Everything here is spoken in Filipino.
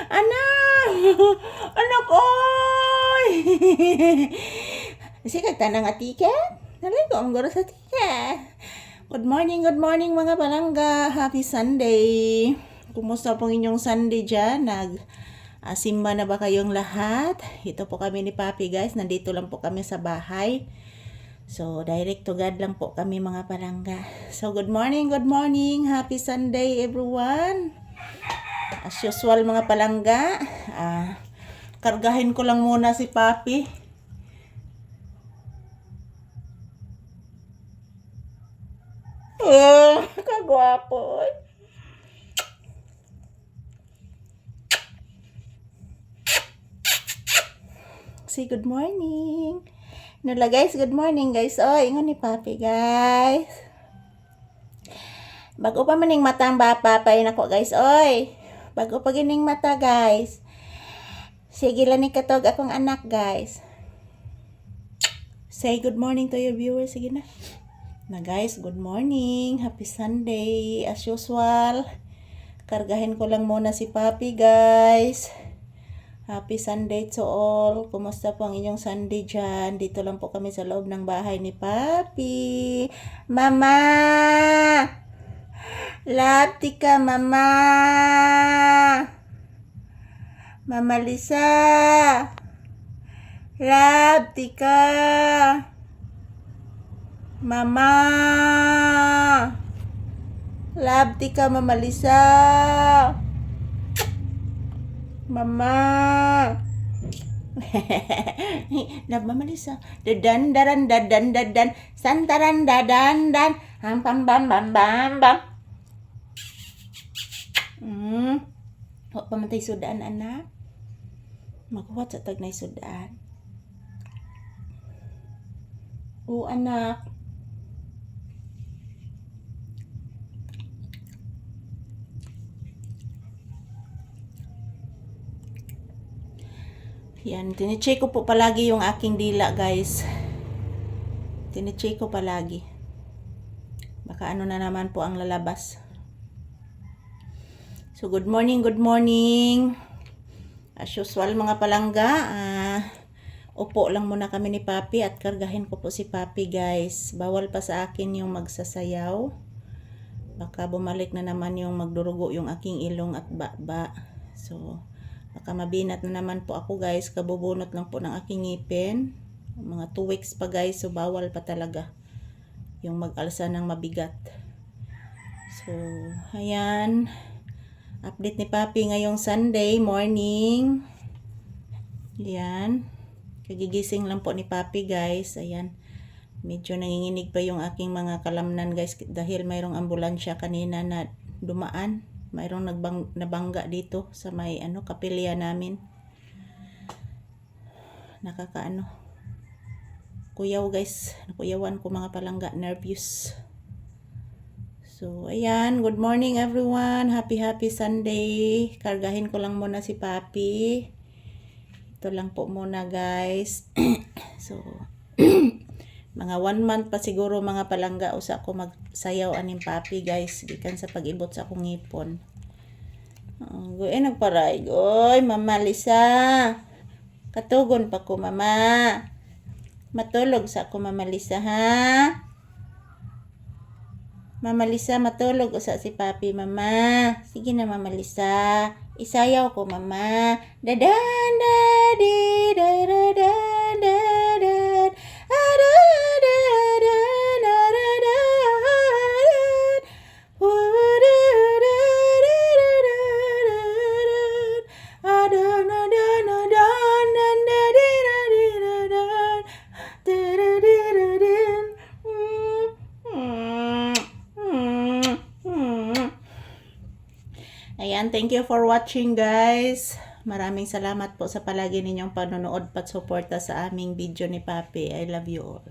Anak! Anak, oy! Sikag tanang atiket? Naligo ang guro sa tiket. Good morning mga palangga. Happy Sunday. Kumusta pong inyong Sunday dyan? Simba na ba kayong lahat? Ito po kami ni Papi guys. Nandito lang po kami sa bahay. So, direct to God lang po kami mga palangga. So, good morning. Happy Sunday everyone. As usual mga palangga, kargahin ko lang muna si Papi. Oh, kagwapo. Say good morning. Nula guys, good morning guys. Oh, ingon ni Papi guys. Bago pa maning mata ang papay nako guys. Oy, bago pa gining mata guys. Sige lang ni katog akong anak guys. Say good morning to your viewers. Sige na. Na guys, good morning. Happy Sunday. As usual, kargahin ko lang muna si Papi guys. Happy Sunday to all. Kumusta po ang inyong Sunday dyan? Dito lang po kami sa loob ng bahay ni Papi. Mama! Lapti ka, Mama! Mama Lisa! Lapti ka! Mama! Lapti ka, Mama Lisa! Mama. Mama Lisa. Dadan dadan dadan dadan santaran dadan dan ham pam bam bam bam bam. Wa pamatay sudaan anak. Maghuwat sa tagnay sudaan. O anak. Yan, tinicheck ko po palagi yung aking dila guys. Tinicheck ko palagi. Baka ano na naman po ang lalabas. So good morning. As usual mga palangga, upo lang muna kami ni Papi at kargahin ko po si Papi guys. Bawal pa sa akin yung magsasayaw. Baka bumalik na naman yung magdurugo yung aking ilong at baba. So baka mabinat na naman po ako guys. Kabubunot lang po ng aking ngipin. Mga 2 weeks pa guys. So bawal pa talaga yung mag-alsa ng mabigat. So ayan. Update ni Papi ngayong Sunday morning. Ayan. Kagigising lang po ni Papi guys. Ayan. Medyo nanginginig pa yung aking mga kalamnan guys. Dahil mayroong ambulansya kanina na dumaan. Mayroong nabangga dito sa may kapilya namin. Nakakaano. Kuyaw guys. Nakuyawan ko mga palangga. Nervous. So, ayan. Good morning everyone. Happy Sunday. Kargahin ko lang muna si Papi. Ito lang po muna guys. So, mga 1 month pa siguro mga palangga usa ko magsayaw aning Papi guys gikan sa pag-ibot sa akong ngipon. Goy nagparay goy Mama Lisa. Katugon pa ko Mama. Matulog sa ako Mama Lisa ha. Mama Lisa matulog usa si Papi Mama. Sige na Mama Lisa. Isayaw ko Mama. Dadan dadi dadadan dadan. Ayan, thank you for watching guys. Maraming salamat po sa palagi ninyong panonood at suporta sa aming video ni Papi. I love you all.